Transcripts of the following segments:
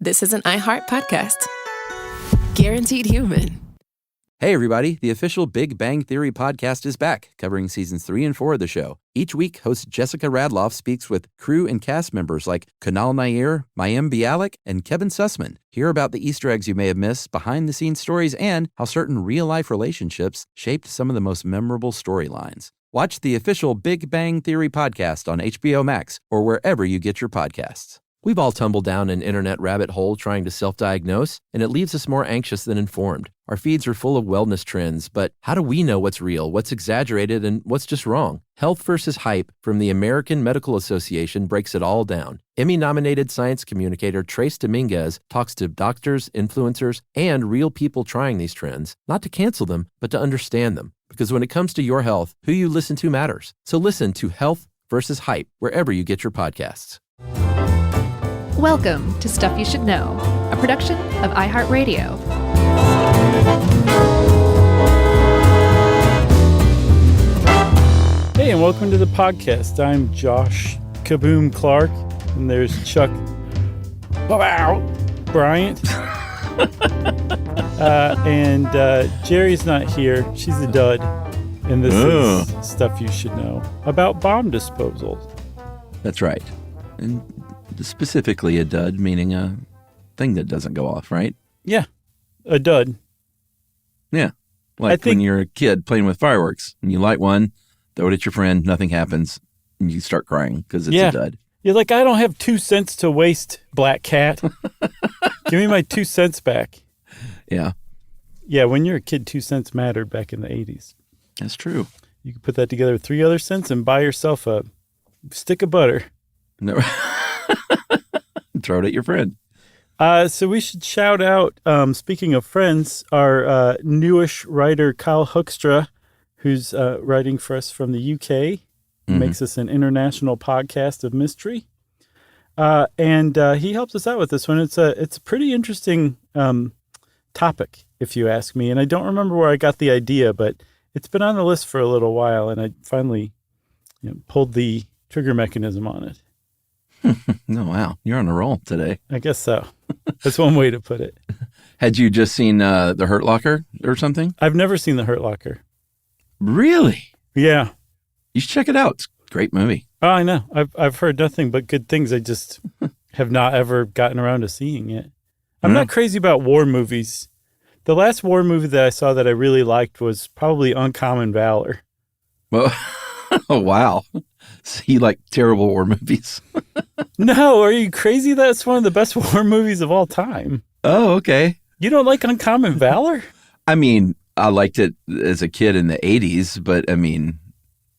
This is an iHeart podcast. Guaranteed human. Hey, everybody. The official Big Bang Theory podcast is back, covering seasons 3 and 4 of the show. Each week, host Jessica Radloff speaks with crew and cast members like Kunal Nair, Mayim Bialik, and Kevin Sussman. Hear about the Easter eggs you may have missed, behind-the-scenes stories, and how certain real-life relationships shaped some of the most memorable storylines. Watch the official Big Bang Theory podcast on HBO Max or wherever you get your podcasts. We've all tumbled down an internet rabbit hole trying to self-diagnose, and it leaves us more anxious than informed. Our feeds are full of wellness trends, but how do we know what's real, what's exaggerated, and what's just wrong? Health versus Hype from the American Medical Association breaks it all down. Emmy-nominated science communicator Trace Dominguez talks to doctors, influencers, and real people trying these trends, not to cancel them, but to understand them. Because when it comes to your health, who you listen to matters. So listen to Health versus Hype wherever you get your podcasts. Welcome to Stuff You Should Know, a production of iHeartRadio. Hey, and welcome to the podcast. I'm Josh Kaboom Clark, and there's Chuck Bryant. And Jerry's not here. She's a dud. And this is Stuff You Should Know about bomb disposal. That's right. And specifically a dud, meaning a thing that doesn't go off, right? Yeah, a dud. Yeah, like when you're a kid playing with fireworks and you light one, throw it at your friend, nothing happens, and you start crying because it's a dud. You're like, I don't have 2 cents to waste, Black Cat. Give me my 2 cents back. Yeah. Yeah, when you're a kid, 2 cents mattered back in the 80s. That's true. You could put that together with 3 other cents and buy yourself a stick of butter. No. Throw it at your friend. So we should shout out, speaking of friends, our newish writer, Kyle Hoekstra, who's writing for us from the UK. Makes us an international podcast of mystery. And he helps us out with this one. It's a pretty interesting topic, if you ask me. And I don't remember where I got the idea, but it's been on the list for a little while, and I finally pulled the trigger mechanism on it. Oh, wow. You're on a roll today. I guess so. That's one way to put it. Had you just seen The Hurt Locker or something? I've never seen The Hurt Locker. Really? Yeah. You should check it out. It's a great movie. Oh, I know. I've heard nothing but good things. I just have not ever gotten around to seeing it. I'm not crazy about war movies. The last war movie that I saw that I really liked was probably Uncommon Valor. Well, oh, wow. So you like terrible war movies? No, are you crazy? That's one of the best war movies of all time. Oh, okay. You don't like Uncommon Valor? I mean, I liked it as a kid in the 80s, but I mean,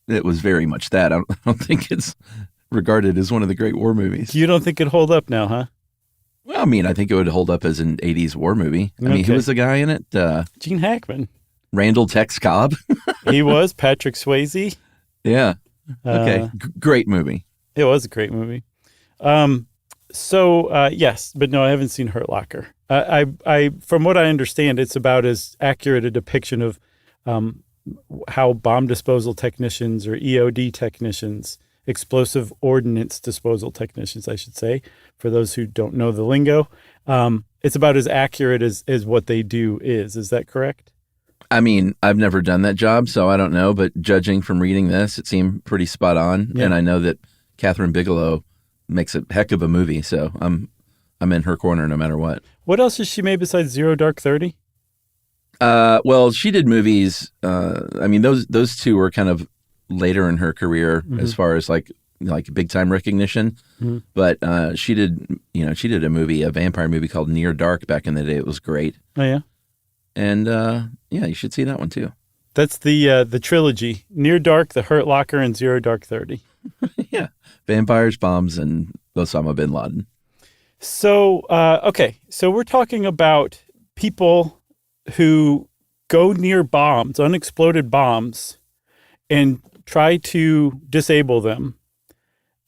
it was very much that. I don't think it's regarded as one of the great war movies. You don't think it'd hold up now, huh? Well, I mean, I think it would hold up as an 80s war movie. I mean, who was the guy in it? Gene Hackman. Randall Tex Cobb. He was. Patrick Swayze. Yeah. Okay. Great movie. It was a great movie. Yes, but no, I haven't seen Hurt Locker. I from what I understand, it's about as accurate a depiction of how bomb disposal technicians or EOD technicians, explosive ordnance disposal technicians, I should say, for those who don't know the lingo, it's about as accurate as what they do is. Is that correct? I mean, I've never done that job, so I don't know. But judging from reading this, it seemed pretty spot on. Yeah. And I know that Catherine Bigelow makes a heck of a movie, so I'm in her corner no matter what. What else has she made besides Zero Dark 30? Well, she did movies. I mean, those two were kind of later in her career as far as like big time recognition. But she did a movie, a vampire movie called Near Dark back in the day. It was great. Oh yeah. And yeah, you should see that one too. That's the trilogy: Near Dark, The Hurt Locker, and Zero Dark 30. Yeah, vampires, bombs, and Osama bin Laden. So so we're talking about people who go near bombs, unexploded bombs, and try to disable them,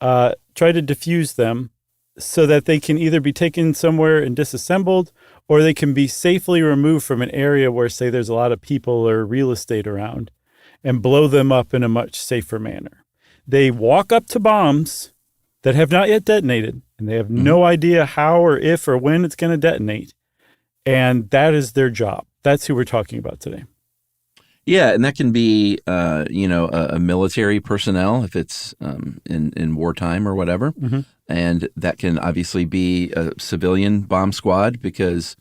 try to defuse them, so that they can either be taken somewhere and disassembled, or they can be safely removed from an area where, say, there's a lot of people or real estate around, and blow them up in a much safer manner. They walk up to bombs that have not yet detonated, and they have no idea how or if or when it's going to detonate. And that is their job. That's who we're talking about today. Yeah, and that can be, a military personnel if it's in wartime or whatever. Mm-hmm. And that can obviously be a civilian bomb squad because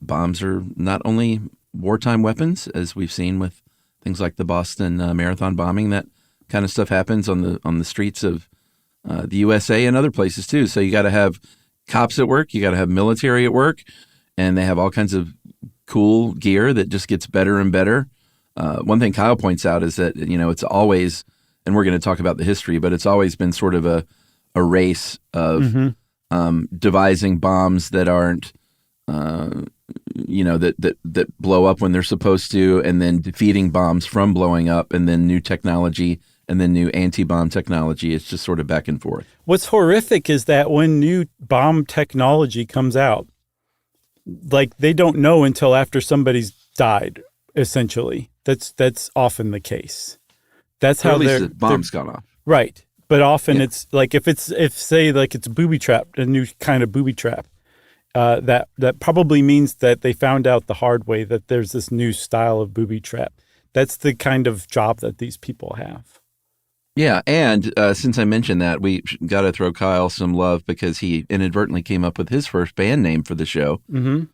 bombs are not only wartime weapons, as we've seen with things like the Boston Marathon bombing. That kind of stuff happens on the streets of the USA and other places too. So you got to have cops at work, you got to have military at work, and they have all kinds of cool gear that just gets better and better. One thing Kyle points out is that, it's always, and we're going to talk about the history, but it's always been sort of a race of devising bombs that aren't, that blow up when they're supposed to, and then defeating bombs from blowing up, and then new technology, and then new anti-bomb technology. It's just sort of back and forth. What's horrific is that when new bomb technology comes out, like they don't know until after somebody's died, essentially. That's often the case. That's how the bomb's gone off. Right. But often it's like if it's booby trapped, a new kind of booby trap, that probably means that they found out the hard way that there's this new style of booby trap. That's the kind of job that these people have. Yeah, and since I mentioned that, we got to throw Kyle some love because he inadvertently came up with his first band name for the show. Mm-hmm.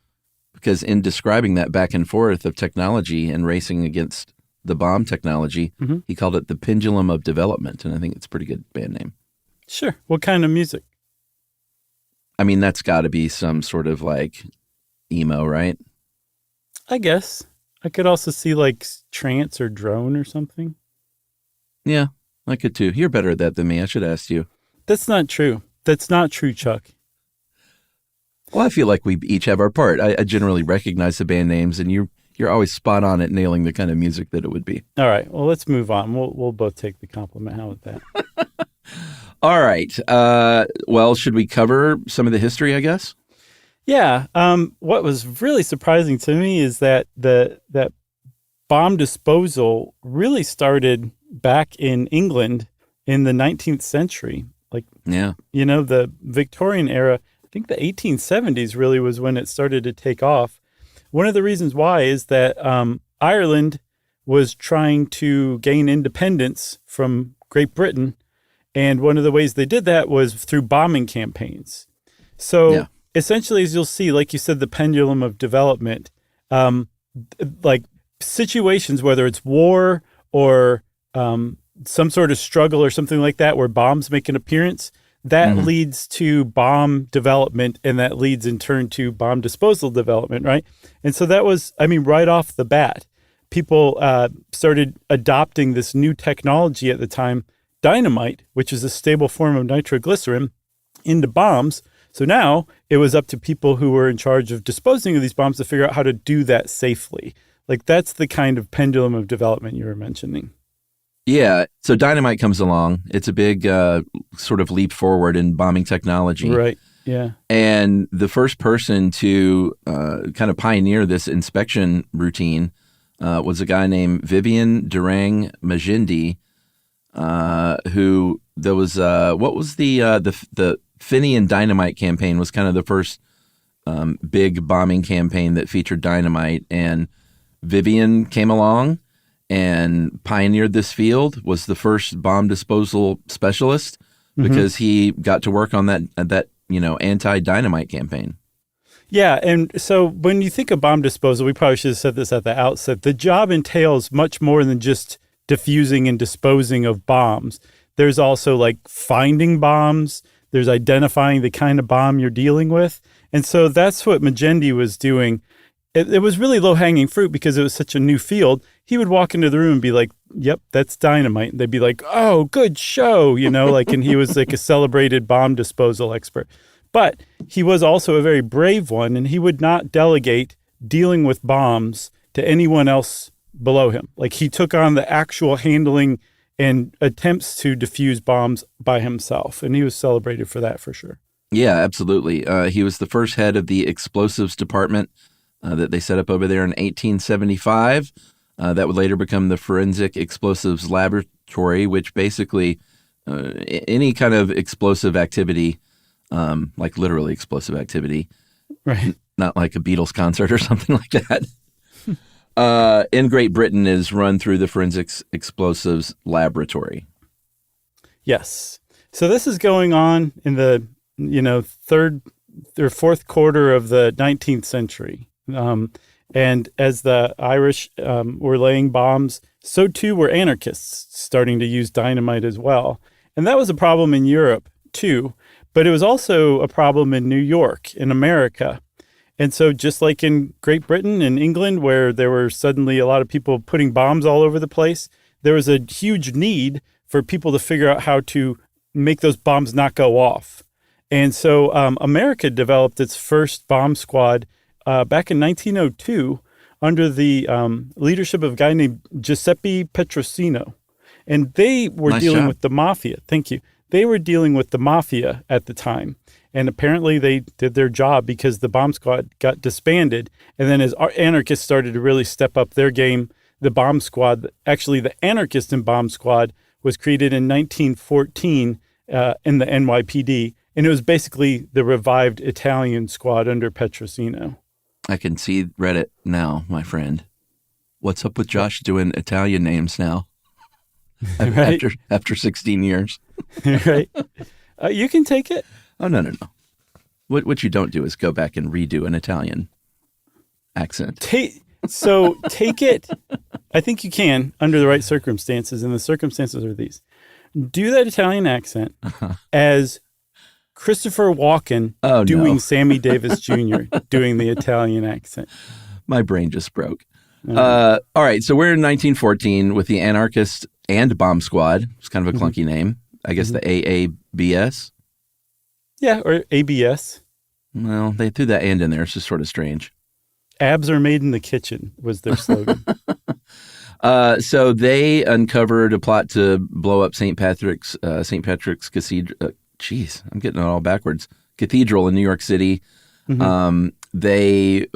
Because in describing that back and forth of technology and racing against the bomb technology, he called it the pendulum of development, and I think it's a pretty good band name. Sure. What kind of music? I mean, that's got to be some sort of like emo, right? I guess. I could also see like trance or drone or something. Yeah, I could too. You're better at that than me. I should ask you. That's not true. That's not true, Chuck. Well, I feel like we each have our part. I generally recognize the band names, and you're always spot on at nailing the kind of music that it would be. All right. Well, let's move on. We'll both take the compliment. How about that? All right. Well, should we cover some of the history, I guess? Yeah. What was really surprising to me is that that bomb disposal really started back in England in the 19th century. The Victorian era. I think the 1870s really was when it started to take off. One of the reasons why is that Ireland was trying to gain independence from Great Britain, and one of the ways they did that was through bombing campaigns. So essentially, as you'll see, like you said, the pendulum of development, like situations, whether it's war or some sort of struggle or something like that, where bombs make an appearance, that leads to bomb development, and that leads in turn to bomb disposal development, right? And so that was, right off the bat, people started adopting this new technology at the time, dynamite, which is a stable form of nitroglycerin, into bombs. So now it was up to people who were in charge of disposing of these bombs to figure out how to do that safely. Like that's the kind of pendulum of development you were mentioning. Yeah. So dynamite comes along. It's a big sort of leap forward in bombing technology. Right. Yeah. And the first person to kind of pioneer this inspection routine was a guy named Vivian Durang Majindi, who there was what was the Finian dynamite campaign was kind of the first big bombing campaign that featured dynamite, and Vivian came along and pioneered this field, was the first bomb disposal specialist because he got to work on that anti-dynamite campaign. Yeah, and so when you think of bomb disposal, we probably should have said this at the outset, the job entails much more than just diffusing and disposing of bombs. There's also like finding bombs, there's identifying the kind of bomb you're dealing with. And so that's what Magendie was doing. It was really low-hanging fruit because it was such a new field. He would walk into the room and be like, yep, that's dynamite. And they'd be like, oh, good show, and he was like a celebrated bomb disposal expert. But he was also a very brave one, and he would not delegate dealing with bombs to anyone else below him. Like he took on the actual handling and attempts to defuse bombs by himself, and he was celebrated for that for sure. Yeah, absolutely. He was the first head of the explosives department that they set up over there in 1875. That would later become the Forensic Explosives Laboratory, which basically any kind of explosive activity, like literally explosive activity, Right. not like a Beatles concert or something like that, in Great Britain is run through the Forensics Explosives Laboratory. Yes. So this is going on in the, third or fourth quarter of the 19th century. And as the Irish were laying bombs, so too were anarchists starting to use dynamite as well. And that was a problem in Europe too, but it was also a problem in New York, in America. And so just like in Great Britain and England, where there were suddenly a lot of people putting bombs all over the place, there was a huge need for people to figure out how to make those bombs not go off. And so America developed its first bomb squad back in 1902 under the leadership of a guy named Giuseppe Petrosino. And they were dealing with the mafia. Thank you. They were dealing with the mafia at the time. And apparently they did their job because the bomb squad got disbanded. And then as anarchists started to really step up their game, the bomb squad, actually the anarchist in bomb squad, was created in 1914 in the NYPD. And it was basically the revived Italian squad under Petrosino. I can see Reddit now, my friend. What's up with Josh doing Italian names now? Right? After 16 years. Right. You can take it. Oh, no. What you don't do is go back and redo an Italian accent. Take it. I think you can under the right circumstances, and the circumstances are these. Do that Italian accent as Christopher Walken doing Sammy Davis Jr., doing the Italian accent. My brain just broke. All right, so we're in 1914 with the Anarchist and Bomb Squad. It's kind of a clunky name. I guess the AABS? Yeah, or ABS. Well, they threw that "and" in there. It's just sort of strange. Abs are made in the kitchen was their slogan. So they uncovered a plot to blow up St. Patrick's Cathedral. Jeez, I'm getting it all backwards. Cathedral in New York City. They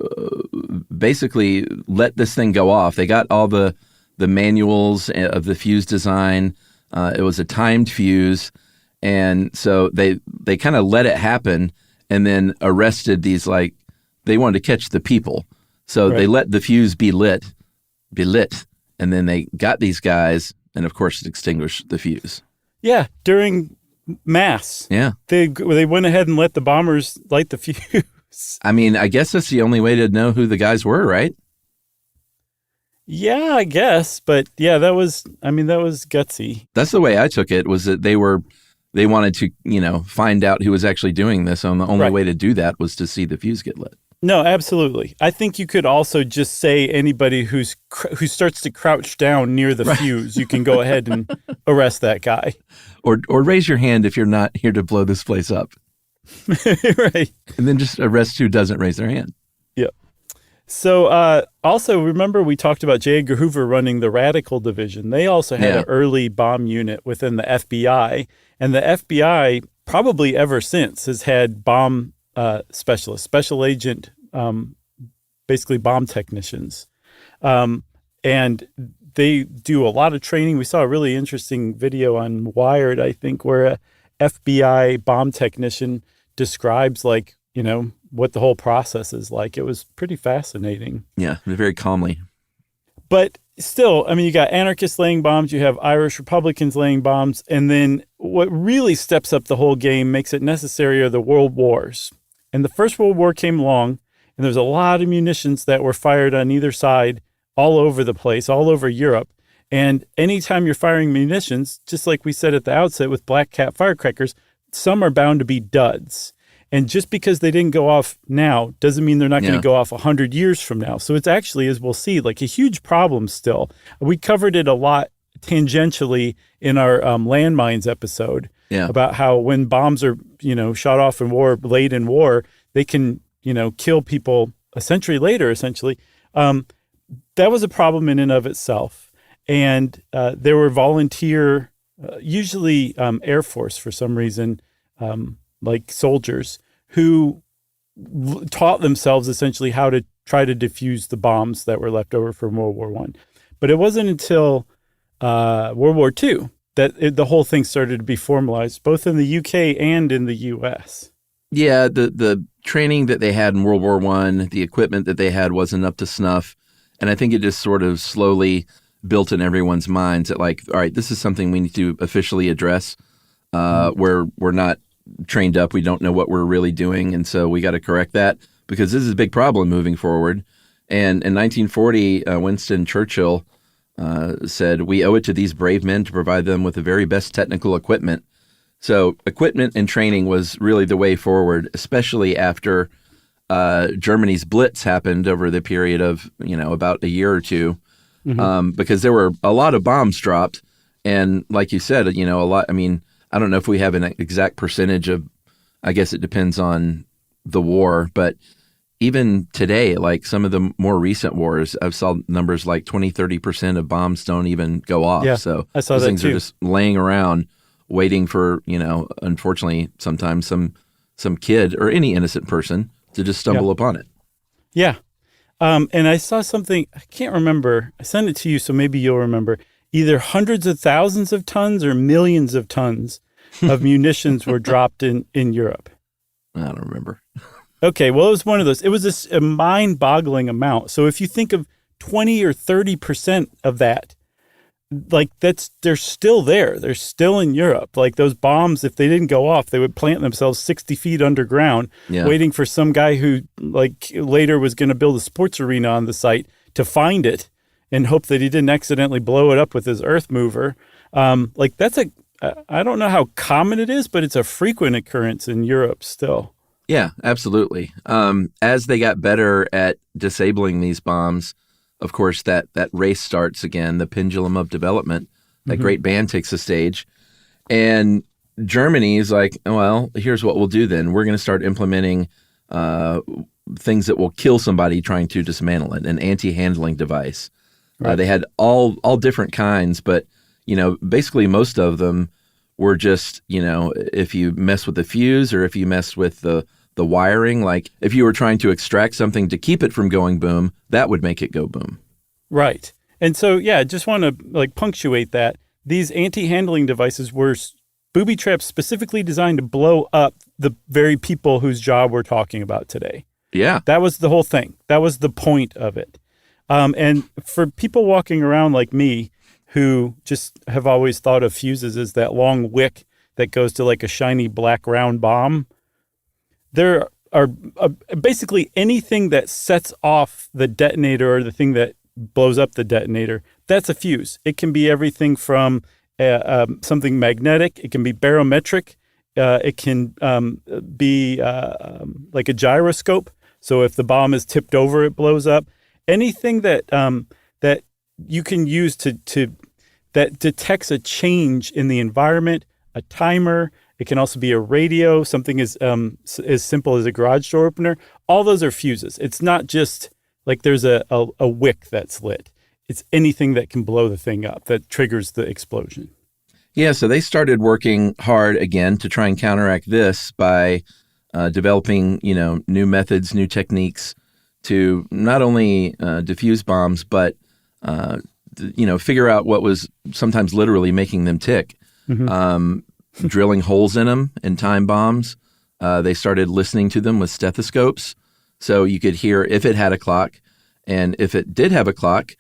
basically let this thing go off. They got all the manuals of the fuse design. It was a timed fuse. And so they kind of let it happen and then arrested these, they wanted to catch the people. So They let the fuse be lit. And then they got these guys and, of course, extinguished the fuse. Yeah, during mass. Yeah. They went ahead and let the bombers light the fuse. I mean, I guess that's the only way to know who the guys were, right? Yeah, I guess. But yeah, that was gutsy. That's the way I took it, was that they wanted to, find out who was actually doing this. And the only way to do that was to see the fuse get lit. No, absolutely. I think you could also just say anybody who starts to crouch down near the fuse, you can go ahead and arrest that guy. Or raise your hand if you're not here to blow this place up. Right. And then just arrest who doesn't raise their hand. Yep. So also, remember we talked about J. Edgar Hoover running the Radical Division. They also had an early bomb unit within the FBI. And the FBI, probably ever since, has had bomb specialists, special agent, basically bomb technicians. And they do a lot of training. We saw a really interesting video on Wired, I think, where a FBI bomb technician describes what the whole process is like. It was pretty fascinating. Yeah, very calmly. But still, I mean, you got anarchists laying bombs, you have Irish Republicans laying bombs, and then what really steps up the whole game, makes it necessary, are the world wars. And the First World War came along, and there was a lot of munitions that were fired on either side all over the place, all over Europe. And anytime you're firing munitions, just like we said at the outset with Black Cat firecrackers, some are bound to be duds. And just because they didn't go off now doesn't mean they're not going to go off 100 years from now. So it's actually, as we'll see, like a huge problem still. We covered it a lot tangentially in our landmines episode about how when bombs are, shot off in war, late in war, they can, kill people a century later, essentially. That was a problem in and of itself. And there were volunteer, usually Air Force for some reason, like soldiers, who taught themselves essentially how to try to defuse the bombs that were left over from World War I. But it wasn't until World War II the whole thing started to be formalized, both in the UK and in the US. Yeah, the training that they had in World War I, the equipment that they had wasn't up to snuff. And I think it just sort of slowly built in everyone's minds that, like, all right, this is something we need to officially address. Where we're not trained up, we don't know what we're really doing, and so we got to correct that, because this is a big problem moving forward. And in 1940, Winston Churchill said, "We owe it to these brave men to provide them with the very best technical equipment." So equipment and training was really the way forward, especially after Germany's Blitz happened over the period of, about a year or two, because there were a lot of bombs dropped. And like you said, a lot, I don't know if we have an exact percentage of, I guess it depends on the war, but even today, like some of the more recent wars, I've saw numbers like 20-30% of bombs don't even go off. Yeah, so I saw those that things too. are just laying around waiting for, unfortunately, sometimes some kid or any innocent person to just stumble upon it. Yeah. And I saw something, I can't remember. I sent it to you, so maybe you'll remember. Either hundreds of thousands of tons or millions of tons of munitions were dropped in Europe. I don't remember. Okay, well, it was one of those. It was a mind-boggling amount. So if you think of 20 or 30% of that, like they're still there. They're still in Europe. Like those bombs, if they didn't go off, they would plant themselves 60 feet underground, waiting for some guy who like later was going to build a sports arena on the site to find it and hope that he didn't accidentally blow it up with his earth mover. Like that's I don't know how common it is, but it's a frequent occurrence in Europe still. Yeah, absolutely. As they got better at disabling these bombs, of course, that race starts again, the pendulum of development. That great band takes the stage. And Germany is like, well, here's what we'll do then. We're going to start implementing things that will kill somebody trying to dismantle it, an anti-handling device. Right. They had all different kinds, but, basically most of them were just, if you mess with the fuse or if you mess with the wiring, like if you were trying to extract something to keep it from going boom, that would make it go boom. Right. And so, yeah, just want to punctuate that. These anti-handling devices were booby traps specifically designed to blow up the very people whose job we're talking about today. Yeah. That was the whole thing. That was the point of it. And for people walking around like me who just have always thought of fuses as that long wick that goes to like a shiny black round bomb, there are basically anything that sets off the detonator or the thing that blows up the detonator, that's a fuse. It can be everything from something magnetic. It can be barometric. It can be like a gyroscope. So if the bomb is tipped over, it blows up. Anything that that you can use that detects a change in the environment, a timer. It can also be a radio, something as simple as a garage door opener. All those are fuses. It's not just like there's a wick that's lit. It's anything that can blow the thing up that triggers the explosion. Yeah, so they started working hard again to try and counteract this by developing, new methods, new techniques to not only defuse bombs, but figure out what was sometimes literally making them tick. Drilling holes in them in time bombs. They started listening to them with stethoscopes, so you could hear if it had a clock, and if it did have a clock,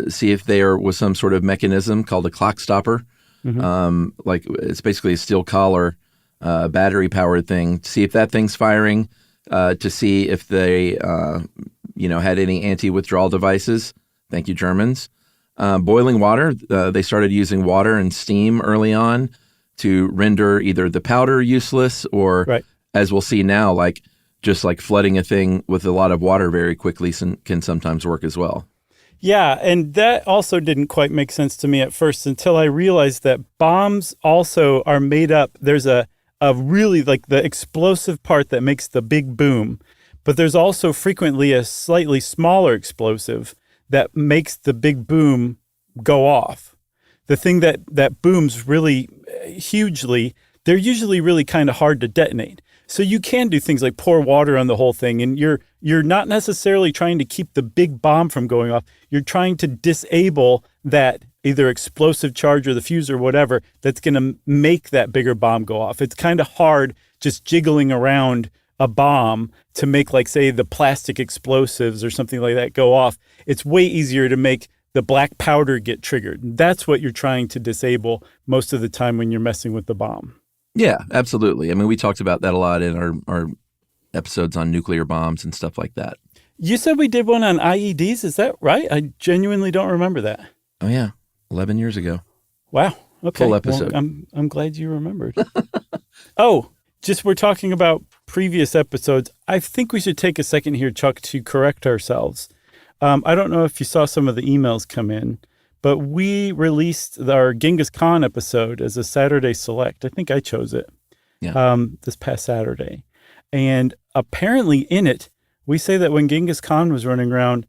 see if there was some sort of mechanism called a clock stopper. Like it's basically a steel collar, battery-powered thing. See if that thing's firing. To see if they, had any anti-withdrawal devices. Thank you, Germans. Boiling water. They started using water and steam early on to render either the powder useless or, right, as we'll see now, just flooding a thing with a lot of water very quickly can sometimes work as well. Yeah, and that also didn't quite make sense to me at first until I realized that bombs also are made up. There's a really the explosive part that makes the big boom, but there's also frequently a slightly smaller explosive that makes the big boom go off. The thing that booms really hugely, they're usually really kind of hard to detonate. So you can do things like pour water on the whole thing, and you're not necessarily trying to keep the big bomb from going off. You're trying to disable that either explosive charge or the fuse or whatever that's going to make that bigger bomb go off. It's kind of hard just jiggling around a bomb to make, like, say, the plastic explosives or something like that go off. It's way easier to make the black powder get triggered. That's what you're trying to disable most of the time when you're messing with the bomb. Yeah, absolutely. I mean, we talked about that a lot in our episodes on nuclear bombs and stuff like that. You said we did one on IEDs. Is that right? I genuinely don't remember that. Oh, yeah. 11 years ago. Wow. Okay. Full episode. Well, I'm glad you remembered. Oh, just we're talking about previous episodes. I think we should take a second here, Chuck, to correct ourselves. I don't know if you saw some of the emails come in, but we released our Genghis Khan episode as a Saturday Select. I think I chose it this past Saturday. And apparently in it, we say that when Genghis Khan was running around,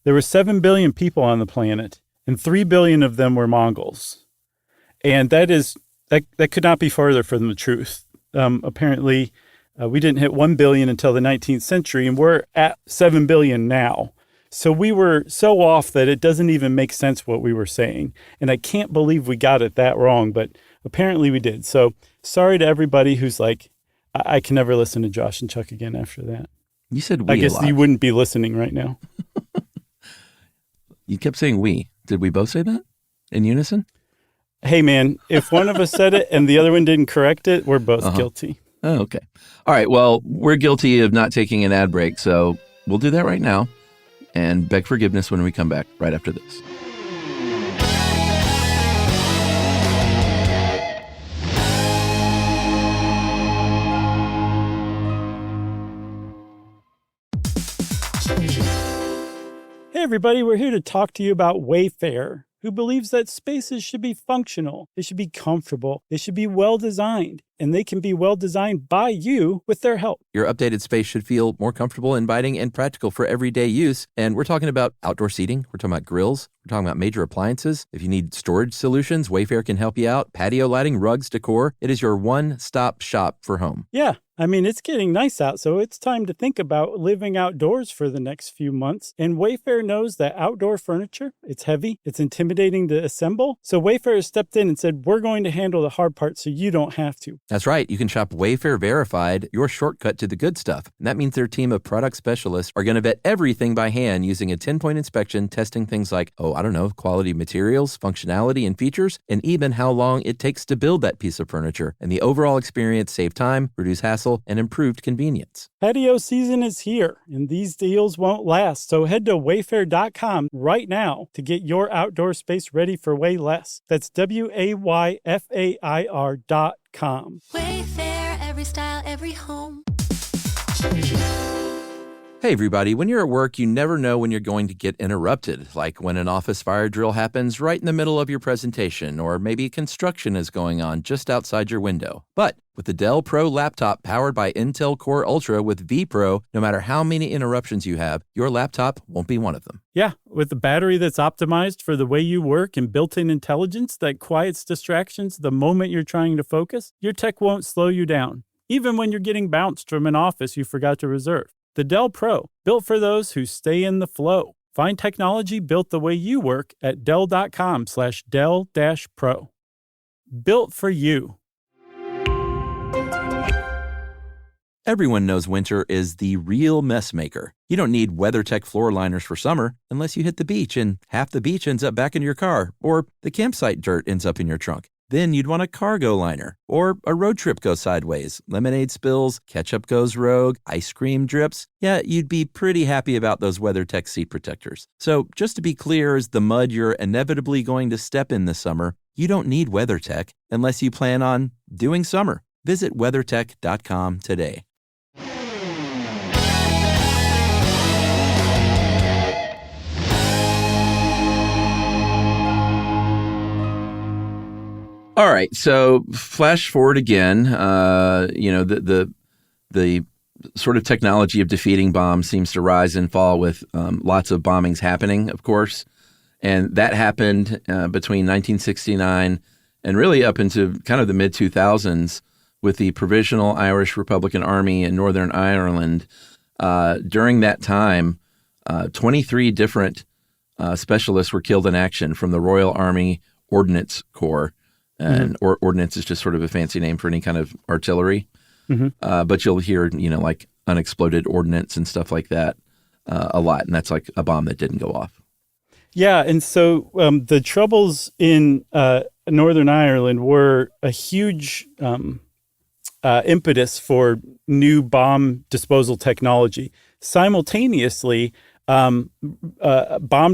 there were 7 billion people on the planet, and 3 billion of them were Mongols. And that could not be farther from the truth. Apparently, we didn't hit 1 billion until the 19th century, and we're at 7 billion now. So we were so off that it doesn't even make sense what we were saying. And I can't believe we got it that wrong, but apparently we did. So sorry to everybody who's like, I can never listen to Josh and Chuck again after that. You said we I guess a lot. you wouldn't be listening right now. You kept saying we. Did we both say that in unison? Hey, man, if one of us said it and the other one didn't correct it, we're both guilty. Oh, okay. All right. Well, we're guilty of not taking an ad break, so we'll do that right now and beg forgiveness when we come back right after this. Hey, everybody, we're here to talk to you about Wayfair, who believes that spaces should be functional, they should be comfortable, they should be well-designed, and they can be well-designed by you with their help. Your updated space should feel more comfortable, inviting, and practical for everyday use. And we're talking about outdoor seating. We're talking about grills. We're talking about major appliances. If you need storage solutions, Wayfair can help you out. Patio lighting, rugs, decor. It is your one-stop shop for home. Yeah. I mean, it's getting nice out, so it's time to think about living outdoors for the next few months. And Wayfair knows that outdoor furniture, it's heavy, it's intimidating to assemble. So Wayfair has stepped in and said, we're going to handle the hard part so you don't have to. That's right. You can shop Wayfair Verified, your shortcut to the good stuff. And that means their team of product specialists are going to vet everything by hand using a 10-point inspection, testing things like, quality materials, functionality, and features, and even how long it takes to build that piece of furniture. And the overall experience save time, reduce hassle, and improved convenience. Patio season is here, and these deals won't last. So head to wayfair.com right now to get your outdoor space ready for way less. That's WAYFAIR.com. Wayfair, every style, every home. Hey everybody, when you're at work, you never know when you're going to get interrupted, like when an office fire drill happens right in the middle of your presentation, or maybe construction is going on just outside your window. But with the Dell Pro laptop powered by Intel Core Ultra with vPro, no matter how many interruptions you have, your laptop won't be one of them. Yeah, with a battery that's optimized for the way you work and built-in intelligence that quiets distractions the moment you're trying to focus, your tech won't slow you down, even when you're getting bounced from an office you forgot to reserve. The Dell Pro, built for those who stay in the flow. Find technology built the way you work at Dell.com/Dell-Pro. Built for you. Everyone knows winter is the real mess maker. You don't need WeatherTech floor liners for summer unless you hit the beach and half the beach ends up back in your car, or the campsite dirt ends up in your trunk. Then you'd want a cargo liner, or a road trip goes sideways, lemonade spills, ketchup goes rogue, ice cream drips. Yeah, you'd be pretty happy about those WeatherTech seat protectors. So just to be clear, as the mud you're inevitably going to step in this summer, you don't need WeatherTech unless you plan on doing summer. Visit WeatherTech.com today. All right, so flash forward again. The sort of technology of defeating bombs seems to rise and fall with lots of bombings happening, of course, and that happened between 1969 and really up into kind of the mid 2000s with the Provisional Irish Republican Army in Northern Ireland. During that time, 23 different specialists were killed in action from the Royal Army Ordnance Corps. And ordnance is just sort of a fancy name for any kind of artillery. But you'll hear, like unexploded ordnance and stuff like that a lot. And that's like a bomb that didn't go off. Yeah. And so the troubles in Northern Ireland were a huge impetus for new bomb disposal technology. Simultaneously, bomb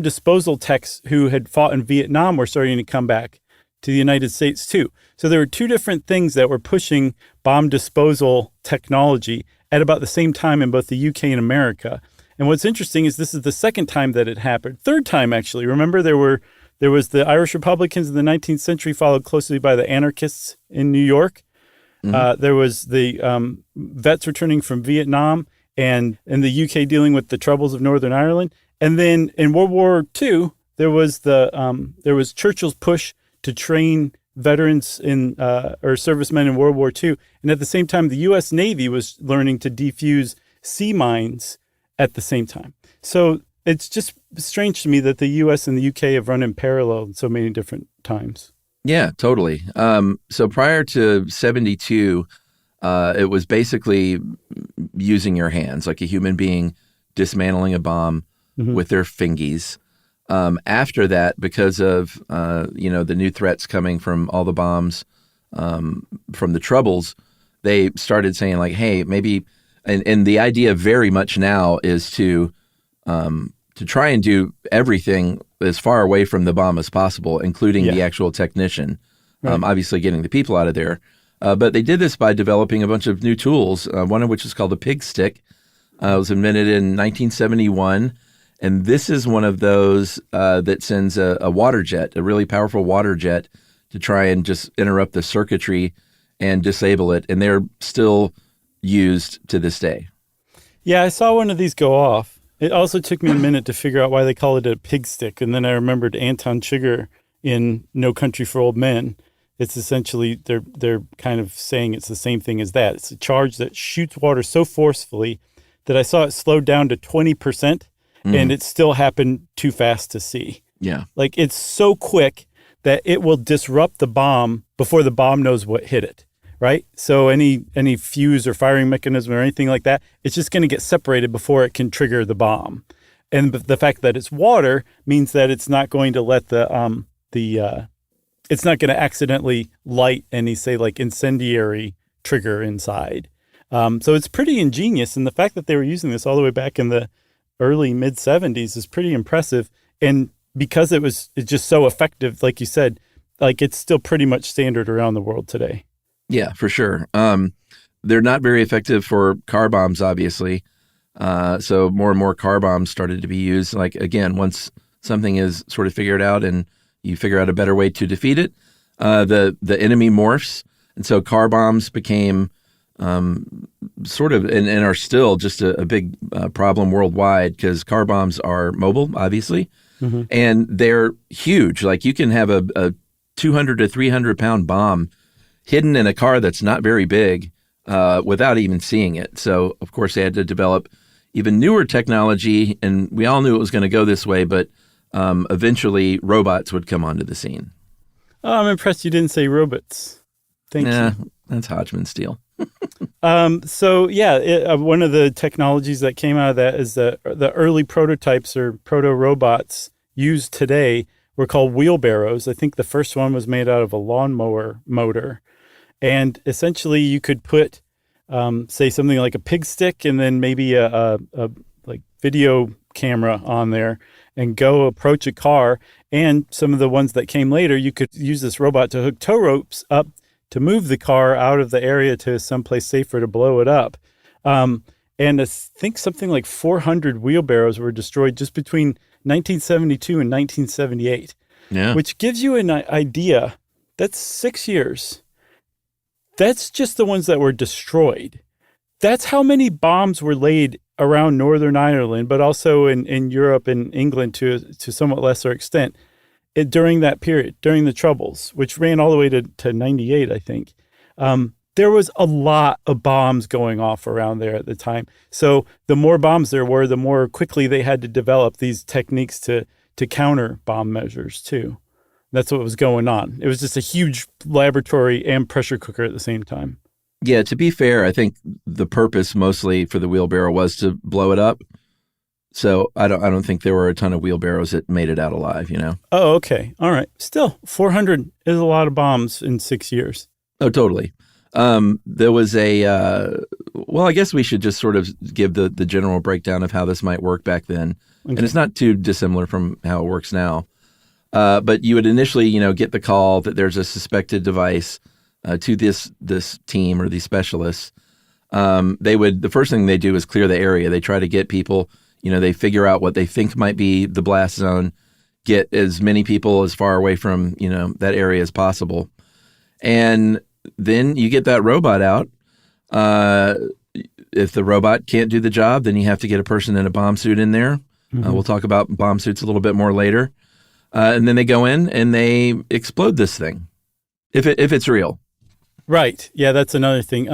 disposal techs who had fought in Vietnam were starting to come back to the United States too. So there were two different things that were pushing bomb disposal technology at about the same time in both the UK and America. And what's interesting is this is the second time that it happened. Third time, actually. Remember, there was the Irish Republicans in the 19th century, followed closely by the anarchists in New York. There was the vets returning from Vietnam, and in the UK dealing with the troubles of Northern Ireland. And then in World War II, there was Churchill's push to train veterans or servicemen in World War II. And at the same time, the U.S. Navy was learning to defuse sea mines at the same time. So it's just strange to me that the U.S. and the U.K. have run in parallel in so many different times. Yeah, totally. So prior to 72, it was basically using your hands, like a human being dismantling a bomb with their fingies. After that, because of the new threats coming from all the bombs from the Troubles, they started saying like, hey, maybe, and the idea very much now is to try and do everything as far away from the bomb as possible, including the actual technician. Right. Obviously, getting the people out of there. But they did this by developing a bunch of new tools, one of which is called the pig stick. It was invented in 1971. And this is one of those that sends a water jet, a really powerful water jet, to try and just interrupt the circuitry and disable it. And they're still used to this day. Yeah, I saw one of these go off. It also took me a minute to figure out why they call it a pig stick. And then I remembered Anton Chigurh in No Country for Old Men. It's essentially, they're kind of saying it's the same thing as that. It's a charge that shoots water so forcefully that I saw it slowed down to 20%. And it still happened too fast to see. Yeah. Like it's so quick that it will disrupt the bomb before the bomb knows what hit it, right? So any fuse or firing mechanism or anything like that, it's just going to get separated before it can trigger the bomb. And the fact that it's water means that it's not going to let it's not going to accidentally light any, say, like incendiary trigger inside. So it's pretty ingenious. And the fact that they were using this all the way back in the early mid 70s is pretty impressive. And because it's just so effective, like you said, like it's still pretty much standard around the world today. Yeah, for sure. They're not very effective for car bombs, obviously. So more and more car bombs started to be used. Like, again, once something is sort of figured out and you figure out a better way to defeat it, the enemy morphs. And so car bombs became sort of, and are still just a big problem worldwide because car bombs are mobile, obviously, and they're huge. Like you can have a 200 to 300 pound bomb hidden in a car that's not very big without even seeing it. So, of course, they had to develop even newer technology, and we all knew it was going to go this way, but eventually robots would come onto the scene. Oh, I'm impressed you didn't say robots. Thank you. That's Hodgman's deal. One of the technologies that came out of that is the early prototypes or proto-robots used today were called wheelbarrows. I think the first one was made out of a lawnmower motor. And essentially you could put, say, something like a pig stick and then maybe a like video camera on there and go approach a car. And some of the ones that came later, you could use this robot to hook tow ropes up to move the car out of the area to someplace safer to blow it up. And I think something like 400 wheelbarrows were destroyed just between 1972 and 1978, which gives you an idea. That's 6 years. That's just the ones that were destroyed. That's how many bombs were laid around Northern Ireland, but also in Europe and England to somewhat lesser extent. During that period, during the Troubles, which ran all the way to 98, I think, there was a lot of bombs going off around there at the time. So the more bombs there were, the more quickly they had to develop these techniques to to counter bomb measures too. That's what was going on. It was just a huge laboratory and pressure cooker at the same time. Yeah, to be fair, I think the purpose mostly for the wheelbarrow was to blow it up. So I don't think there were a ton of wheelbarrows that made it out alive, Oh, okay. All right. Still, 400 is a lot of bombs in 6 years. Oh, totally. There was well, I guess we should just sort of give the general breakdown of how this might work back then. Okay. And it's not too dissimilar from how it works now. But you would initially, get the call that there's a suspected device to this team or these specialists. The first thing they do is clear the area. They try to get people, they figure out what they think might be the blast zone, get as many people as far away from, that area as possible. And then you get that robot out. If the robot can't do the job, then you have to get a person in a bomb suit in there. Mm-hmm. We'll talk about bomb suits a little bit more later. And then they go in and they explode this thing, if it's real. Right. Yeah, that's another thing.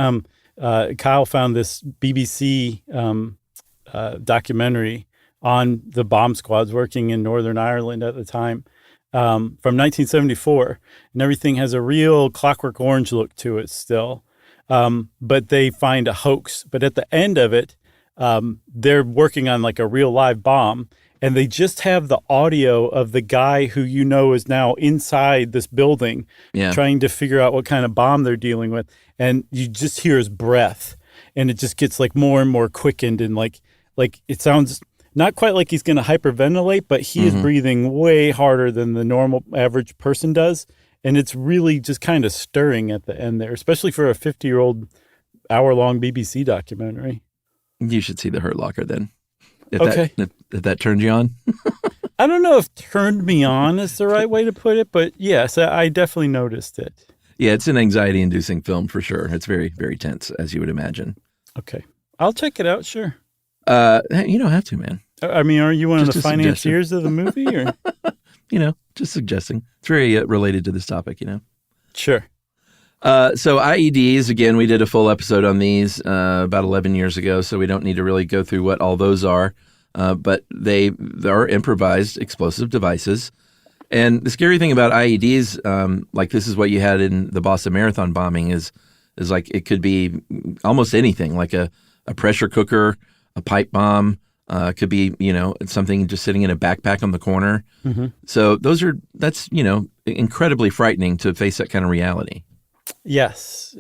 Kyle found this BBC documentary on the bomb squads working in Northern Ireland at the time, from 1974. And everything has a real Clockwork Orange look to it still. But they find a hoax. But at the end of it, they're working on like a real live bomb. And they just have the audio of the guy who is now inside this building, trying to figure out what kind of bomb they're dealing with. And you just hear his breath, and it just gets like more and more quickened, and like it sounds not quite like he's going to hyperventilate, but he is breathing way harder than the normal average person does. And it's really just kind of stirring at the end there, especially for a 50-year-old hour-long BBC documentary. You should see The Hurt Locker then. If that turned you on? I don't know if turned me on is the right way to put it, but yes, I definitely noticed it. Yeah, it's an anxiety-inducing film for sure. It's very, very tense, as you would imagine. Okay. I'll check it out, sure. You don't have to, man. I mean, are you one of the financiers of the movie? Or? Just suggesting. It's very related to this topic, Sure. So IEDs, again, we did a full episode on these about 11 years ago, so we don't need to really go through what all those are. But they are improvised explosive devices. And the scary thing about IEDs, like this is what you had in the Boston Marathon bombing, is like it could be almost anything, like a pressure cooker, a pipe bomb, could be, something just sitting in a backpack on the corner. Mm-hmm. So that's incredibly frightening to face that kind of reality. Yes.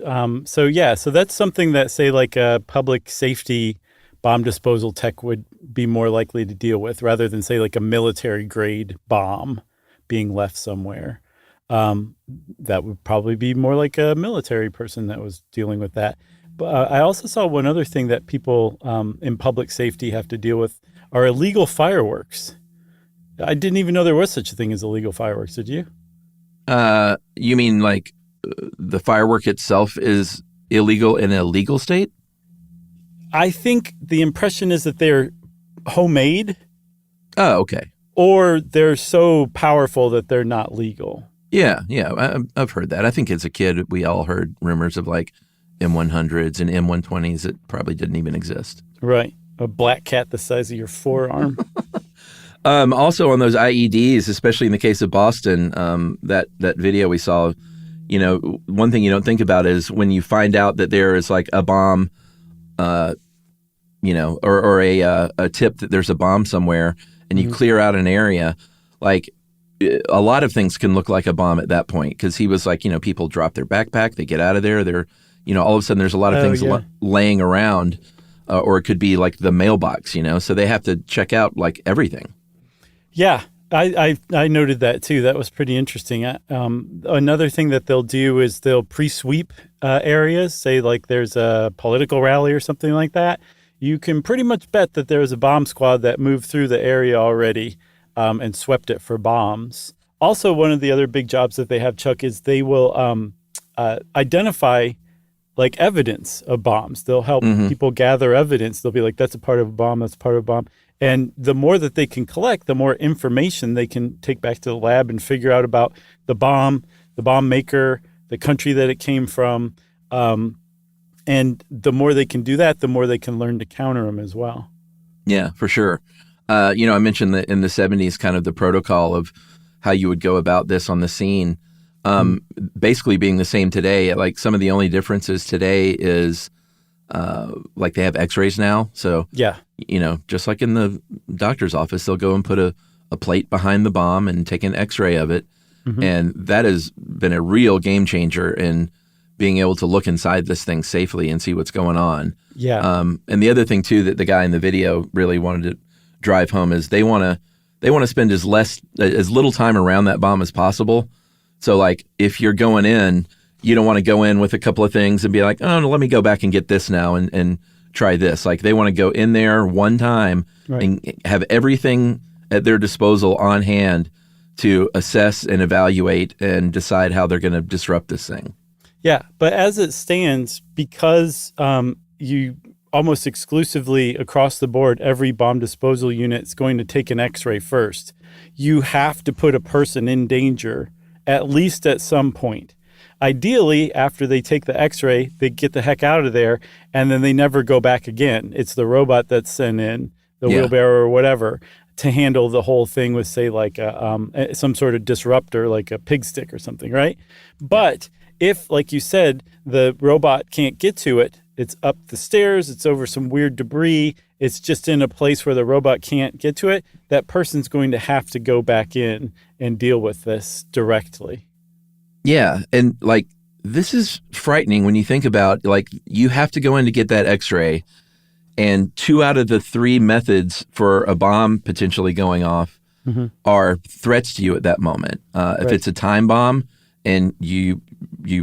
So that's something that, say, like a public safety bomb disposal tech would be more likely to deal with, rather than, say, like a military grade bomb being left somewhere. That would probably be more like a military person that was dealing with that. But I also saw one other thing that people in public safety have to deal with are illegal fireworks. I didn't even know there was such a thing as illegal fireworks. Did you? You mean like the firework itself is illegal in a legal state? I think the impression is that they're homemade. Oh, okay. Or they're so powerful that they're not legal. Yeah. I've heard that. I think as a kid, we all heard rumors of like M100s and M120s that probably didn't even exist. Right. A black cat the size of your forearm. Also on those IEDs, especially in the case of Boston, that video we saw, one thing you don't think about is when you find out that there is like a bomb, or a tip that there's a bomb somewhere, and you clear out an area, like a lot of things can look like a bomb at that point. Because he was like, people drop their backpack, they get out of there, they're, all of a sudden there's a lot of things laying around, or it could be like the mailbox, so they have to check out like everything. Yeah. I noted that too. That was pretty interesting. Another thing that they'll do is they'll pre-sweep areas. Say like there's a political rally or something like that. You can pretty much bet that there was a bomb squad that moved through the area already and swept it for bombs. Also, one of the other big jobs that they have, Chuck, is they will identify like evidence of bombs. They'll help people gather evidence. They'll be like, that's a part of a bomb, that's a part of a bomb. And the more that they can collect, the more information they can take back to the lab and figure out about the bomb maker, the country that it came from. And the more they can do that, the more they can learn to counter them as well. Yeah, for sure. I mentioned that in the 70s, kind of the protocol of how you would go about this on the scene, basically being the same today. Like some of the only differences today is like they have x-rays now. So, Yeah. Just like in the doctor's office, they'll go and put a plate behind the bomb and take an x-ray of it. And that has been a real game changer in being able to look inside this thing safely and see what's going on. Yeah. And the other thing too that the guy in the video really wanted to drive home is they want to spend as little time around that bomb as possible. So like if you're going in, you don't want to go in with a couple of things and be like, oh, no, let me go back and get this now and try this. Like they want to go in there one time and have everything at their disposal on hand to assess and evaluate and decide how they're going to disrupt this thing. Yeah, but as it stands, because you almost exclusively across the board, every bomb disposal unit is going to take an x-ray first. You have to put a person in danger, at least at some point. Ideally, after they take the x-ray, they get the heck out of there, and then they never go back again. It's the robot that's sent in, the wheelbarrow or whatever, to handle the whole thing with, say, like some sort of disruptor, like a pig stick or something, right? But if, like you said, the robot can't get to it, it's up the stairs, it's over some weird debris, it's just in a place where the robot can't get to it, that person's going to have to go back in and deal with this directly. Yeah, and like this is frightening when you think about like you have to go in to get that x-ray, and 2 out of the 3 methods for a bomb potentially going off are threats to you at that moment. If it's a time bomb and you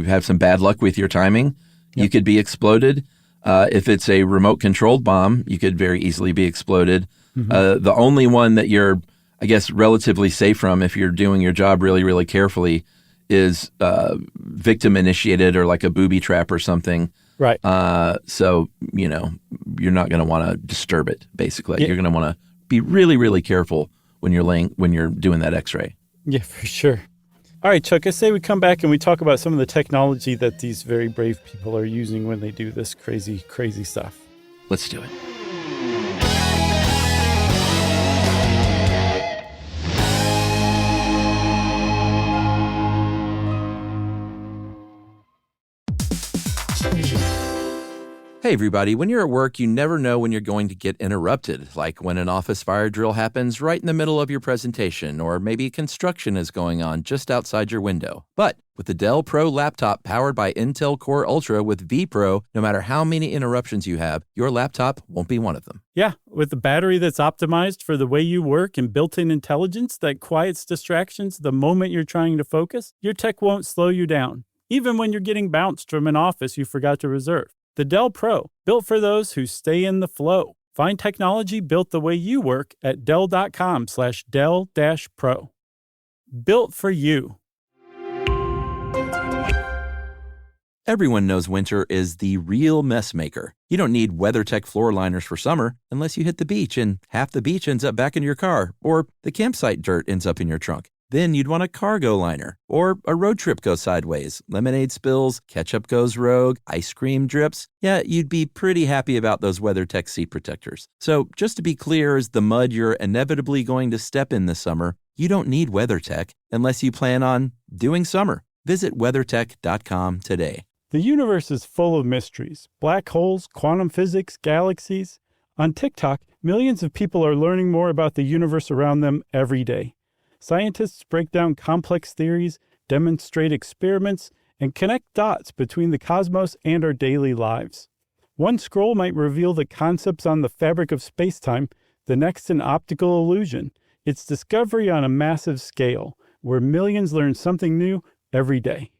have some bad luck with your timing, you could be exploded. If it's a remote controlled bomb, you could very easily be exploded. The only one that you're, I guess, relatively safe from if you're doing your job really, really carefully is victim initiated or like a booby trap or something. Right. So, you're not going to want to disturb it, basically. You're going to want to be really, really careful when you're doing that x-ray. Yeah, for sure. All right, Chuck, I say we come back and we talk about some of the technology that these very brave people are using when they do this crazy, crazy stuff. Let's do it. Hey, everybody. When you're at work, you never know when you're going to get interrupted, like when an office fire drill happens right in the middle of your presentation, or maybe construction is going on just outside your window. But with the Dell Pro laptop powered by Intel Core Ultra with vPro, no matter how many interruptions you have, your laptop won't be one of them. Yeah, with a battery that's optimized for the way you work and built-in intelligence that quiets distractions the moment you're trying to focus, your tech won't slow you down, even when you're getting bounced from an office you forgot to reserve. The Dell Pro, built for those who stay in the flow. Find technology built the way you work at Dell.com/Dell-Pro. Built for you. Everyone knows winter is the real mess maker. You don't need WeatherTech floor liners for summer unless you hit the beach and half the beach ends up back in your car, or the campsite dirt ends up in your trunk. Then you'd want a cargo liner, or a road trip goes sideways, lemonade spills, ketchup goes rogue, ice cream drips. Yeah, you'd be pretty happy about those WeatherTech seat protectors. So just to be clear, as the mud you're inevitably going to step in this summer, you don't need WeatherTech unless you plan on doing summer. Visit WeatherTech.com today. The universe is full of mysteries. Black holes, quantum physics, galaxies. On TikTok, millions of people are learning more about the universe around them every day. Scientists break down complex theories, demonstrate experiments, and connect dots between the cosmos and our daily lives. One scroll might reveal the concepts on the fabric of space-time, the next an optical illusion. It's discovery on a massive scale, where millions learn something new every day.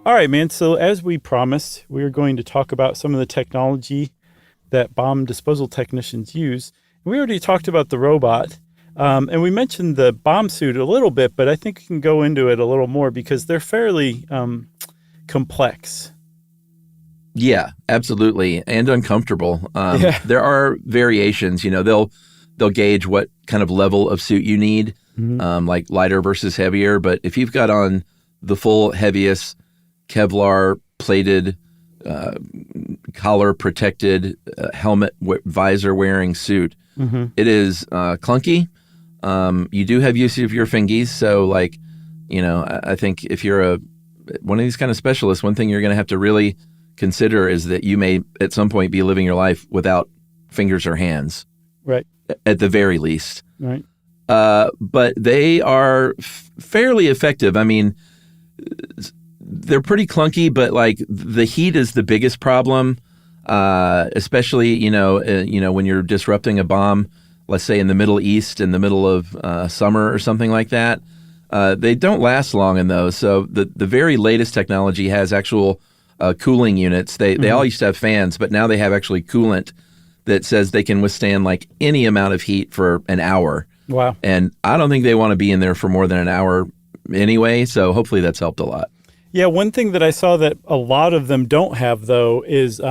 All right, man. So as we promised, we're going to talk about some of the technology that bomb disposal technicians use. We already talked about the robot, and we mentioned the bomb suit a little bit, but I think we can go into it a little more because they're fairly complex. Yeah, absolutely, and uncomfortable. There are variations. They'll gauge what kind of level of suit you need, like lighter versus heavier. But if you've got on the full heaviest Kevlar plated, collar protected, helmet visor wearing suit. Mm-hmm. It is clunky. You do have use of your fingies, so like, I think if you're one of these kind of specialists, one thing you're going to have to really consider is that you may at some point be living your life without fingers or hands, Right. at the very least. Right. But they are fairly effective. I mean, they're pretty clunky, but like the heat is the biggest problem, especially when you're disrupting a bomb, let's say in the Middle East in the middle of summer or something like that. They don't last long in those. So the very latest technology has actual cooling units. They all used to have fans, but now they have actually coolant that says they can withstand like any amount of heat for an hour. Wow. And I don't think they want to be in there for more than an hour anyway. So hopefully that's helped a lot. Yeah, one thing that I saw that a lot of them don't have, though, is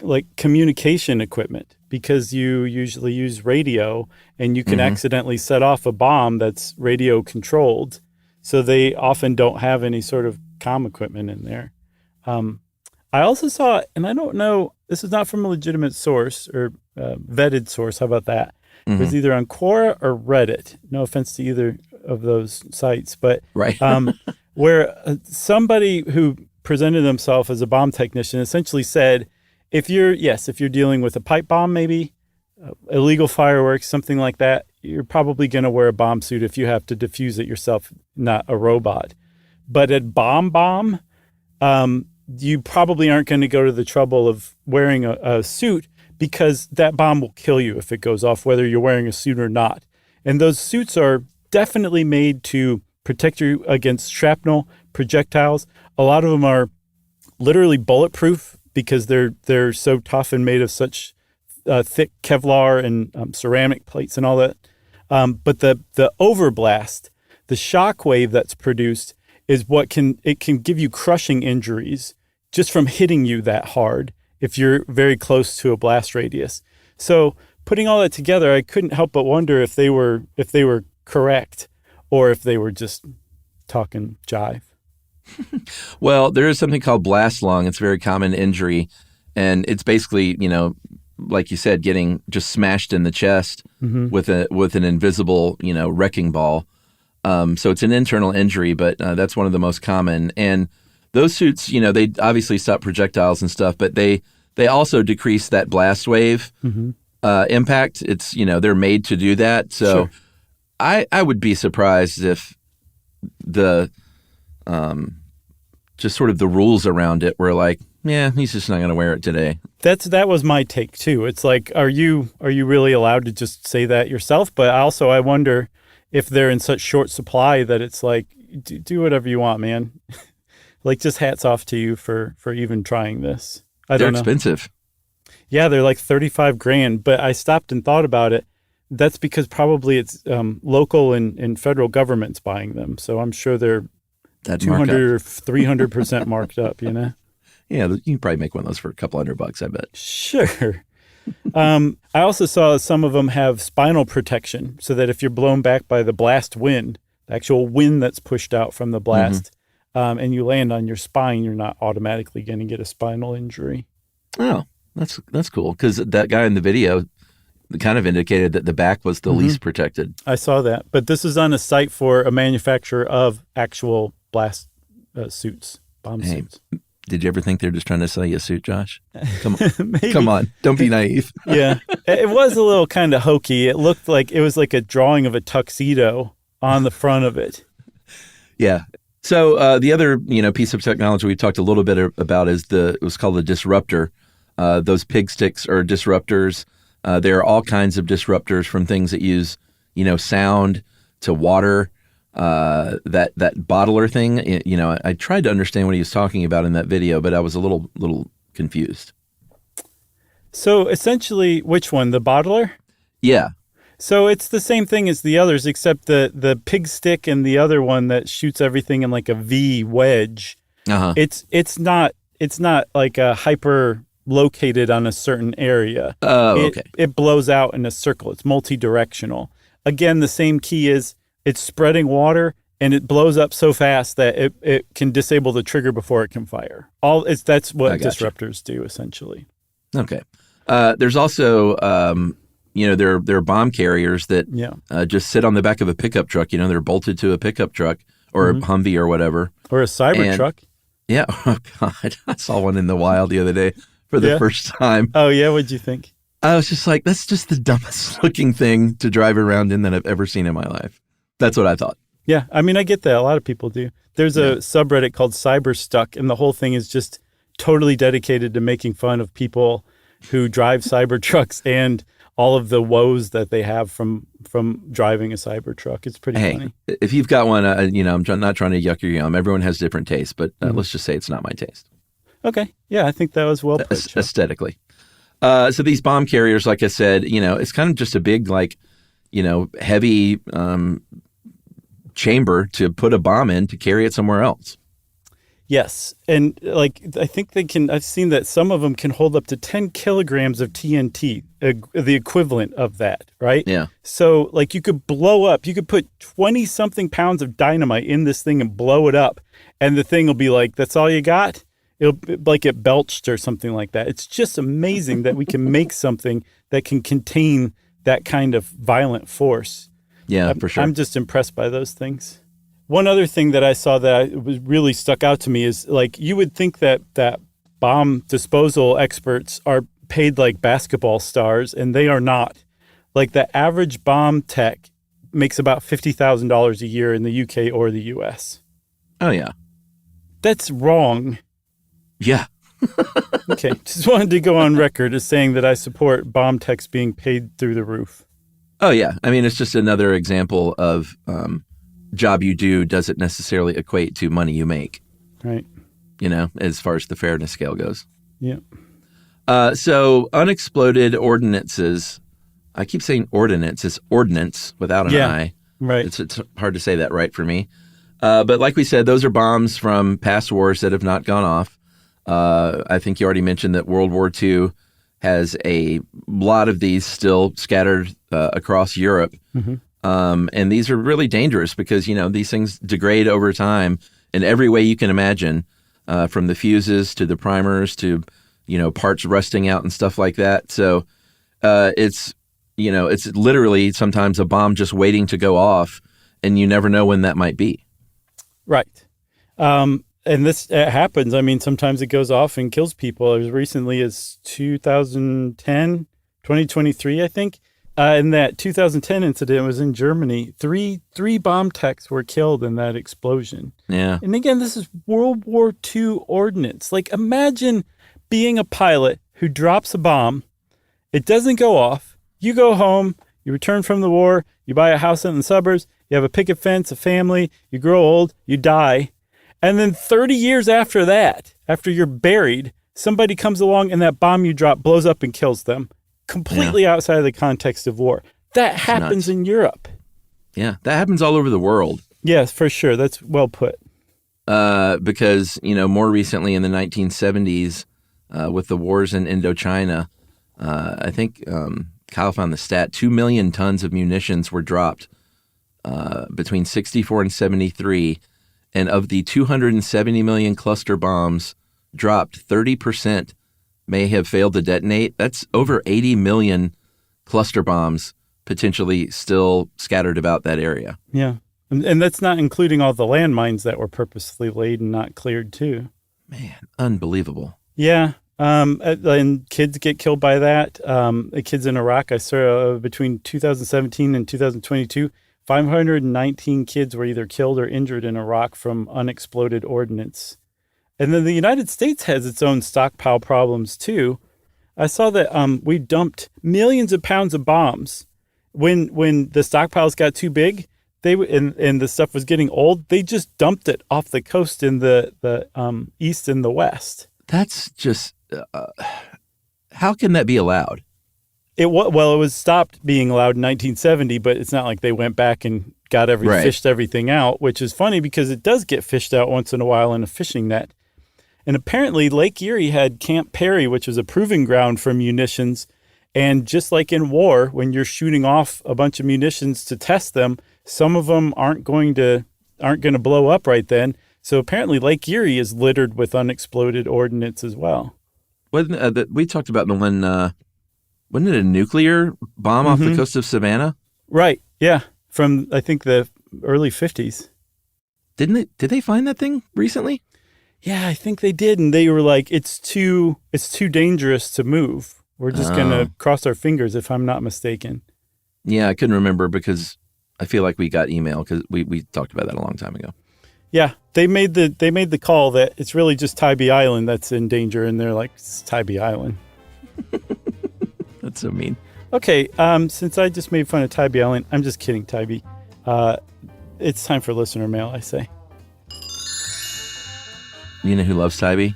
like communication equipment, because you usually use radio and you can accidentally set off a bomb that's radio controlled. So they often don't have any sort of comm equipment in there. I also saw, and I don't know, this is not from a legitimate source or vetted source. How about that? It was either on Quora or Reddit. No offense to either of those sites, but Right. where somebody who presented themselves as a bomb technician essentially said, if you're dealing with a pipe bomb, maybe illegal fireworks, something like that, you're probably going to wear a bomb suit if you have to defuse it yourself, not a robot. But at bomb, you probably aren't going to go to the trouble of wearing a suit, because that bomb will kill you if it goes off, whether you're wearing a suit or not. And those suits are definitely made to protect you against shrapnel, projectiles. A lot of them are literally bulletproof because they're so tough and made of such thick Kevlar and ceramic plates and all that. But the overblast, the shock wave that's produced, is what can give you crushing injuries just from hitting you that hard if you're very close to a blast radius. So putting all that together, I couldn't help but wonder if they were correct or if they were just talking jive. Well, there is something called blast lung. It's a very common injury, and it's basically, like you said, getting just smashed in the chest with an invisible, wrecking ball. So it's an internal injury, but that's one of the most common. And those suits, they obviously stop projectiles and stuff, but they also decrease that blast wave impact. It's, they're made to do that. So Sure. I would be surprised if the just sort of the rules around it were like, yeah, he's just not going to wear it today. That was my take too. It's like, are you really allowed to just say that yourself? But also, I wonder if they're in such short supply that it's like, do whatever you want, man. Like, just hats off to you for even trying this. They're don't know. expensive. Yeah, they're like $35,000. But I stopped and thought about it. That's because probably it's local and federal governments buying them. So I'm sure they're That 200 or 300% marked up, Yeah, you can probably make one of those for a couple $100, I bet. Sure. I also saw some of them have spinal protection so that if you're blown back by the blast wind, the actual wind that's pushed out from the blast, and you land on your spine, you're not automatically going to get a spinal injury. Oh, that's cool, because that guy in the video kind of indicated that the back was the least protected. I saw that. But this is on a site for a manufacturer of actual blast suits, bomb suits. Did you ever think they're just trying to sell you a suit, Josh? Come on. Maybe. Come on. Don't be naive. Yeah. It was a little kind of hokey. It looked like it was like a drawing of a tuxedo on the front of it. Yeah. So the other piece of technology we talked a little bit about is it was called a disruptor. Those pig sticks are disruptors. There are all kinds of disruptors, from things that use sound to water. That bottler thing, I tried to understand what he was talking about in that video, but I was a little confused. So essentially, which one? The bottler? Yeah. So it's the same thing as the others, except the pig stick and the other one that shoots everything in like a V wedge. Uh-huh. It's not like a hyper located on a certain area. Oh, okay. It blows out in a circle. It's multi-directional. Again, the same key is it's spreading water and it blows up so fast that it can disable the trigger before it can fire. That's what disruptors do, essentially. Okay. There's also, there are bomb carriers that just sit on the back of a pickup truck. They're bolted to a pickup truck or a Humvee or whatever. Or a cyber truck. Yeah. Oh, God. I saw one in the wild the other day for the first time. Oh, yeah? What'd you think? I was just like, that's just the dumbest looking thing to drive around in that I've ever seen in my life. That's what I thought. Yeah. I mean, I get that. A lot of people do. There's a subreddit called Cyberstuck, and the whole thing is just totally dedicated to making fun of people who drive cyber trucks and all of the woes that they have from driving a cyber truck. It's pretty funny. If you've got one, I'm not trying to yuck your yum. Everyone has different tastes, but let's just say it's not my taste. Okay. Yeah, I think that was well put. Aesthetically. So these bomb carriers, like I said, it's kind of just a big, heavy chamber to put a bomb in to carry it somewhere else. Yes. And I think I've seen that some of them can hold up to 10 kilograms of TNT, the equivalent of that, right? Yeah. So you could put 20 something pounds of dynamite in this thing and blow it up. And the thing will be like, that's all you got? It'll like it belched or something like that. It's just amazing that we can make something that can contain that kind of violent force. Yeah, for sure. I'm just impressed by those things. One other thing that I saw that really stuck out to me is you would think that bomb disposal experts are paid like basketball stars, and they are not. The average bomb tech makes about $50,000 a year in the UK or the US. Oh, yeah. That's wrong. Yeah. Okay. Just wanted to go on record as saying that I support bomb techs being paid through the roof. Oh, yeah. I mean, it's just another example of job you do doesn't necessarily equate to money you make. Right. As far as the fairness scale goes. Yeah. So unexploded ordinances, I keep saying ordinance, it's ordnance without an I. Right. It's hard to say that right for me. But like we said, those are bombs from past wars that have not gone off. I think you already mentioned that World War II has a lot of these still scattered across Europe. Mm-hmm. And these are really dangerous because, these things degrade over time in every way you can imagine, from the fuses to the primers to, parts rusting out and stuff like that. So it's literally sometimes a bomb just waiting to go off, and you never know when that might be. Right. And this happens. I mean, sometimes it goes off and kills people. As recently as 2023, I think. In that 2010 incident, it was in Germany. Three bomb techs were killed in that explosion. Yeah. And again, this is World War II ordnance. Imagine being a pilot who drops a bomb. It doesn't go off. You go home. You return from the war. You buy a house in the suburbs. You have a picket fence, a family. You grow old. You die. And then 30 years after that, after you're buried, somebody comes along and that bomb you drop blows up and kills them. Completely outside of the context of war. That happens in Europe. Yeah, that happens all over the world. Yes, for sure. That's well put. Because, more recently in the 1970s, with the wars in Indochina, I think Kyle found the stat, 2 million tons of munitions were dropped between 64 and 73. And of the 270 million cluster bombs dropped, 30% may have failed to detonate. That's over 80 million cluster bombs potentially still scattered about that area. Yeah. And that's not including all the landmines that were purposely laid and not cleared too. Man, unbelievable. Yeah. And kids get killed by that. The kids in Iraq, I saw between 2017 and 2022, 519 kids were either killed or injured in Iraq from unexploded ordnance. And then the United States has its own stockpile problems too. I saw that we dumped millions of pounds of bombs. When the stockpiles got too big, and the stuff was getting old, they just dumped it off the coast in the east and the west. That's just how can that be allowed? It was stopped being allowed in 1970, but it's not like they went back and got fished everything out, which is funny because it does get fished out once in a while in a fishing net. And apparently Lake Erie had Camp Perry, which was a proving ground for munitions. And just like in war, when you're shooting off a bunch of munitions to test them, some of them aren't going to aren't going to blow up right then. So apparently Lake Erie is littered with unexploded ordnance as well. We talked about the one, wasn't it a nuclear bomb off the coast of Savannah? Right, yeah, from I think the early 50s. Did they find that thing recently? Yeah, I think they did, and they were like, it's too dangerous to move. We're just going to cross our fingers, if I'm not mistaken. Yeah, I couldn't remember because I feel like we got email because we talked about that a long time ago. Yeah, they made the call that it's really just Tybee Island that's in danger, and they're like, it's Tybee Island. That's so mean. Okay, since I just made fun of Tybee Island, I'm just kidding, Tybee. It's time for listener mail, I say. You know who loves Tybee?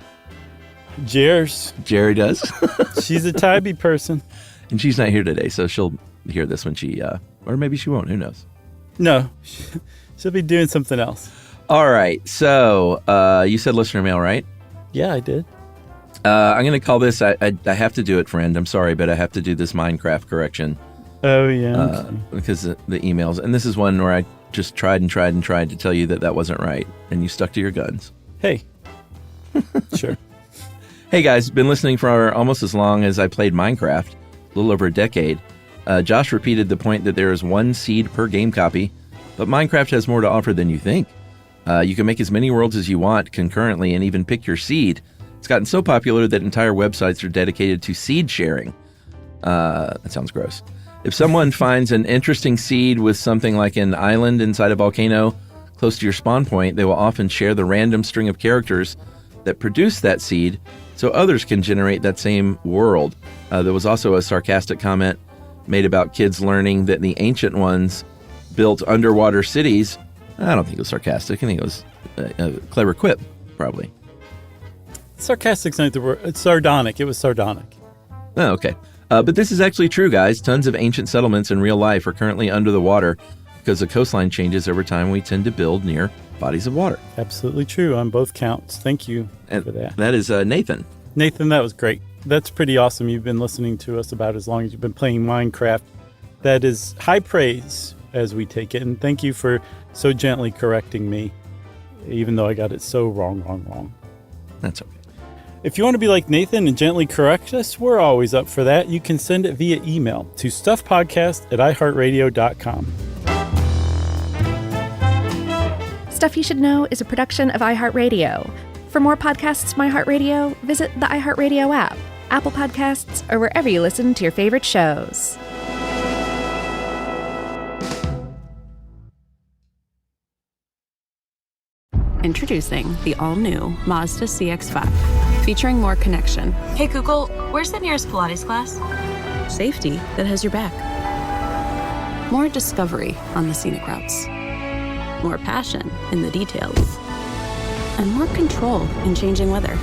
Jerry does. She's a Tybee person. And she's not here today, so she'll hear this when she, or maybe she won't, who knows? No, she'll be doing something else. All right, so you said listener mail, right? Yeah, I did. I'm going to call this, I have to do it, friend. I'm sorry, but I have to do this Minecraft correction. Oh, yeah. Okay. Because of the emails. And this is one where I just tried to tell you that wasn't right. And you stuck to your guns. Hey. Sure. Hey, guys. Been listening for almost as long as I played Minecraft. A little over a decade. Josh repeated the point that there is one seed per game copy. But Minecraft has more to offer than you think. You can make as many worlds as you want concurrently and even pick your seed. It's gotten so popular that entire websites are dedicated to seed sharing. That sounds gross. If someone finds an interesting seed with something like an island inside a volcano close to your spawn point, they will often share the random string of characters that produce that seed so others can generate that same world. There was also a sarcastic comment made about kids learning that the ancient ones built underwater cities. I don't think it was sarcastic. I think it was a clever quip, probably. Sarcastic's not the word. It's sardonic. It was sardonic. Oh, okay. But this is actually true, guys. Tons of ancient settlements in real life are currently under the water because the coastline changes over time. We tend to build near bodies of water. Absolutely true on both counts. Thank you for that. That is Nathan. Nathan, that was great. That's pretty awesome. You've been listening to us about as long as you've been playing Minecraft. That is high praise as we take it. And thank you for so gently correcting me, even though I got it so wrong. That's okay. If you want to be like Nathan and gently correct us, we're always up for that. You can send it via email to stuffpodcast@iheartradio.com. Stuff You Should Know is a production of iHeartRadio. For more podcasts from iHeartRadio, visit the iHeartRadio app, Apple Podcasts, or wherever you listen to your favorite shows. Introducing the all-new Mazda CX-5, featuring more connection. Hey Google, where's the nearest Pilates class? Safety that has your back. More discovery on the scenic routes. More passion in the details. And more control in changing weather.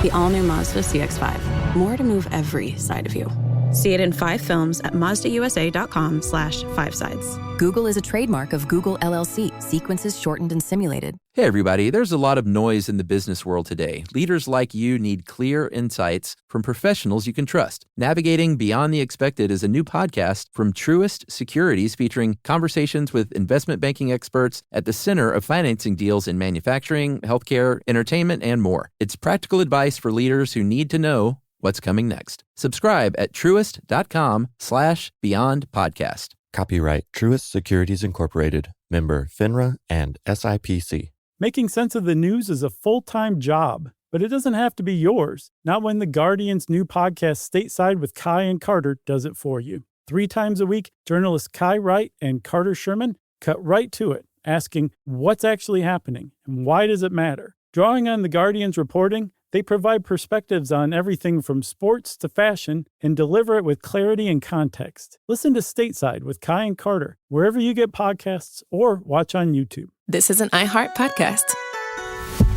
The all-new Mazda CX-5. More to move every side of you. See it in 5 films at MazdaUSA.com/5sides. Google is a trademark of Google LLC. Sequences shortened and simulated. Hey, everybody. There's a lot of noise in the business world today. Leaders like you need clear insights from professionals you can trust. Navigating Beyond the Expected is a new podcast from Truist Securities featuring conversations with investment banking experts at the center of financing deals in manufacturing, healthcare, entertainment, and more. It's practical advice for leaders who need to know what's coming next. Subscribe at truist.com/Beyond Podcast. Copyright Truist Securities Incorporated, member FINRA and SIPC. Making sense of the news is a full-time job, but it doesn't have to be yours. Not when The Guardian's new podcast, Stateside with Kai and Carter, does it for you. 3 times a week, journalists Kai Wright and Carter Sherman cut right to it, asking what's actually happening and why does it matter. Drawing on The Guardian's reporting, they provide perspectives on everything from sports to fashion and deliver it with clarity and context. Listen to Stateside with Kai and Carter, wherever you get podcasts or watch on YouTube. This is an iHeart podcast.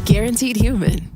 Guaranteed Human.